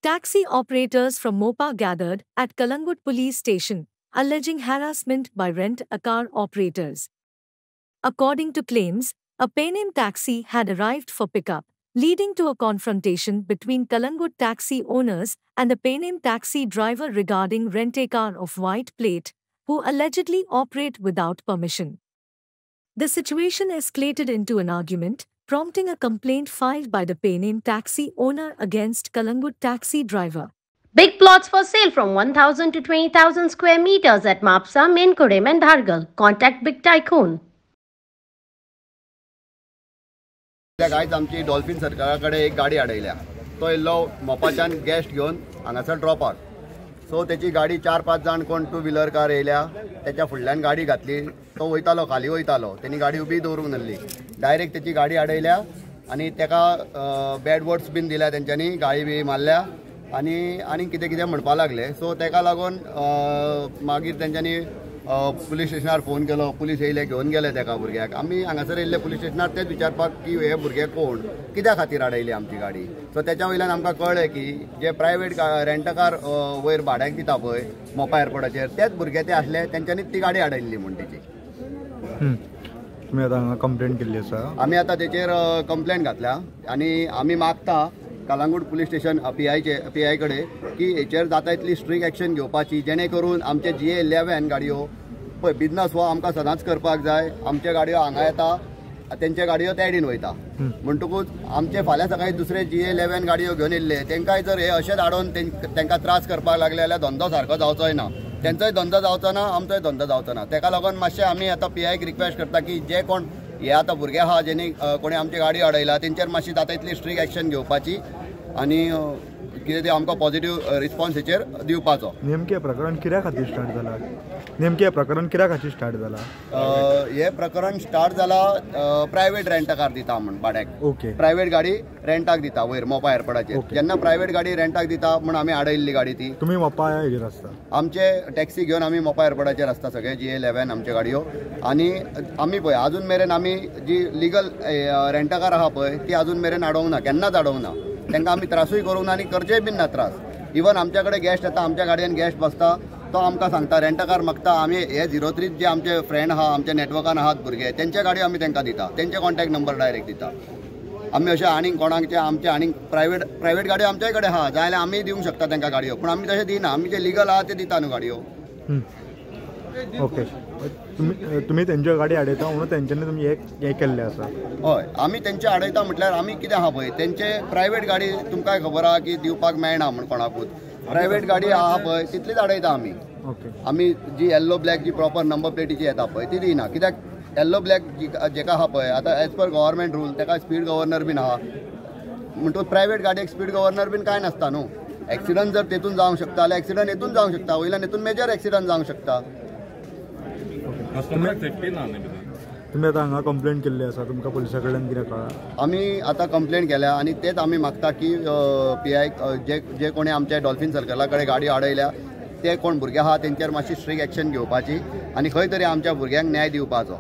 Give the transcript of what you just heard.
Taxi operators from Mopa gathered at Kalangut police station, alleging harassment by rent-a-car operators. According to claims, a Panem taxi had arrived for pickup, leading to a confrontation between Kalangut taxi owners and the Panem taxi driver regarding rent-a-car of white plate, who allegedly operate without permission. The situation escalated into an argument, prompting a complaint filed by the Panem taxi owner against Kalangut taxi driver. Big plots for sale from 1,000 to 20,000 square meters at Mapsa, Menkurem and Dhargal. Contact Big Tycoon. Guys आमची dolphin सरकाराकडे एक गाडी आडयल्या. तो yellow मोपाच्यान guest घेवन हांगासर ड्रॉपाक. So त्याची गाडी 4-5 जाण कोण 2 व्हीलर कार येयल्या. त्याच्या फुडल्यान गाडी घातली. तो वयतालो खाली वयतालो. त्यांनी गाडी उबी दवरूंक नासली. डायरेक्ट त्याची गाडी आडयल्या आणि तेका बॅड वर्ड्स बीन दिल्या तेंच्यांनी, गाळी बी मारल्या आणि कितें कितें म्हणपा लागले. सो तेका लागून मागीर तेंच्यांनी पुलीस स्टेशनार फोन केलो. पुलीस येयले, घेवन गेले तेका भुरग्याक. आमी हांगासर येयल्ले पुलीस स्टेशनार तेच विचारपाक की हे भुरगे कोण, कित्या खातीर आडयली आमची गाडी. सो त्याच्या वयल्यान आमकां कळ्ळें की जे प्रायवेट रेंटकार वयर भाड्याक दिता पळय मोपा एअरपोर्टाचेर, तेच भुरगे ते आसले. तेंच्यांनी ती गाडी आडयल्ली म्हूण तेची. तुमी आतां हांगा कंप्लेंट केल्ली आसा? आमी आतां तेचेर कंप्लेंट घातल्या आणि आमी मागता कलांगूट पुलीस स्टेशन PI कडेन की हेचेर जाता इतली स्ट्रिक्ट एक्शन घेवपाची, जेणे करून आमचे GA11 गाडयो पळय बिजनस हो आमकां सदांच करपाक जाय. आमचे गाडयो हांगा येता, तेंचे गाडयो त्या सायडीन वयता. म्हणटकूच आमचे फाल्यां सकाळी दुसरे GA11 गाडयो घेवन येयल्ले, तेंकाय जर हे अशेंच हाडून तेंकां त्रास करपाक लागले जाल्यार धंदो सारको जावचोय ना. तेंचोय धंदो जावचो ना, आमचोय धंदो जावचो ना. तेका लागून मातशें आमी आतां PIक रिक्वेस्ट करता की जे कोण हे आतां भुरगे आहा जेणी कोणी आमची गाडी अडयला तेंचेर मातशी जाता इतली स्ट्रिक्ट एक्शन घेवपाची आणि कितें तें आमकां पॉझिटिव्ह रिस्पॉन्स हेचेर दिवपाचो. नेमकें प्रकरण कित्या खातीर स्टार्ट जालां? नेमकें प्रकरण कित्या खातीर स्टार्ट जालां? हे प्रकरण स्टार्ट जालां प्रायवेट रेंटकार दिता म्हण भाड्याक. ओके. प्रायवेट गाडी रेंटाक दिता वयर मोपा एअरपोर्टाचेर. जेन्ना प्रायवेट गाडी रेंटाक दिता म्हण आमी आडयल्ली गाडी ती. तुमी मोपा हेजेर आसता? आमचे टॅक्सी घेवन आमी मोपा एअरपोर्टाचेर आसता सगळे GA11 आमचे गाडयो. आणि आमी पळय अजून मेरेन आमी जी लिगल रेंटकार आहा पळय ती अजून मेरेन आडोवंक ना, केन्नाच आडोवंक ना. तांकां आमी त्रासूय करूंक ना आनी करचेय बीन ना त्रास. इवन आमच्या कडेन गेस्ट येता, आमच्या गाडयेन गेस्ट बसता, तो आमकां सांगता रेंटकार मागता. आमी हे 03 जे आमचे फ्रेंड आहा, आमच्या नेटवर्कान आहात भुरगे, तेंचे गाडयो आमी तांकां दिता. तेंचे कॉन्टॅक्ट नंबर डायरेक्ट दिता. आमी अशें आनीक कोणाचे आमचे आनीक प्रायवेट गाडयो आमच्याय कडेन आहा, जाय जाल्यार आमी दिवंक शकता तांकां गाडयो. पूण आमी तशें दिना. आमी जे लिगल आहा ते दिता न्हू गाडयो. ओके. तुमी तेंच्यो गाडी आडयता म्हणून तेंच्यांनी तुमी हे केल्लें आसा? हय, आमी तेंचे आडयता म्हटल्यार आमी कितें आहा पळय तेंचे प्रायवेट गाडी तुमकां खबर आहा की दिवपाक मेळना म्हण कोणाकूच. प्रायवेट गाडी आहा पळय तितलीच आडयता आमी. ओके. आमी जी येल्लो ब्लॅक जी प्रॉपर नंबर प्लेटीची येता पळय ती दिना. कित्याक येल्लो ब्लॅक जेका आहा पळय आतां एज पर गव्हर्मेंट रूल तेका स्पीड गव्हर्नर बीन आहा. म्हणटकूच प्रायवेट गाडयेक स्पीड गव्हर्नर बीन कांय नासता न्हू. एक्सिडंट जर तेतून जावंक शकता जाल्यार एक्सिडंट हेतून जावंक शकता, वयल्यान हेतून मेजर एक्सिडंट जावंक शकता. तुमी आतां हांगा कंप्लेंट केल्ली आसा, तुमकां पुलिसा कडल्यान कितें कळ्ळां? आमी आतां कंप्लेंट केल्या आनी तेच आमी मागता की PI जे कोणी आमच्या डॉल्फिन सर्कला कडेन गाडी आडयल्या ते कोण भुरगे आहा तेंचेर मातशी स्ट्रिक्ट एक्शन घेवपाची आणि खंय तरी आमच्या भुरग्यांक न्याय दिवपाचो.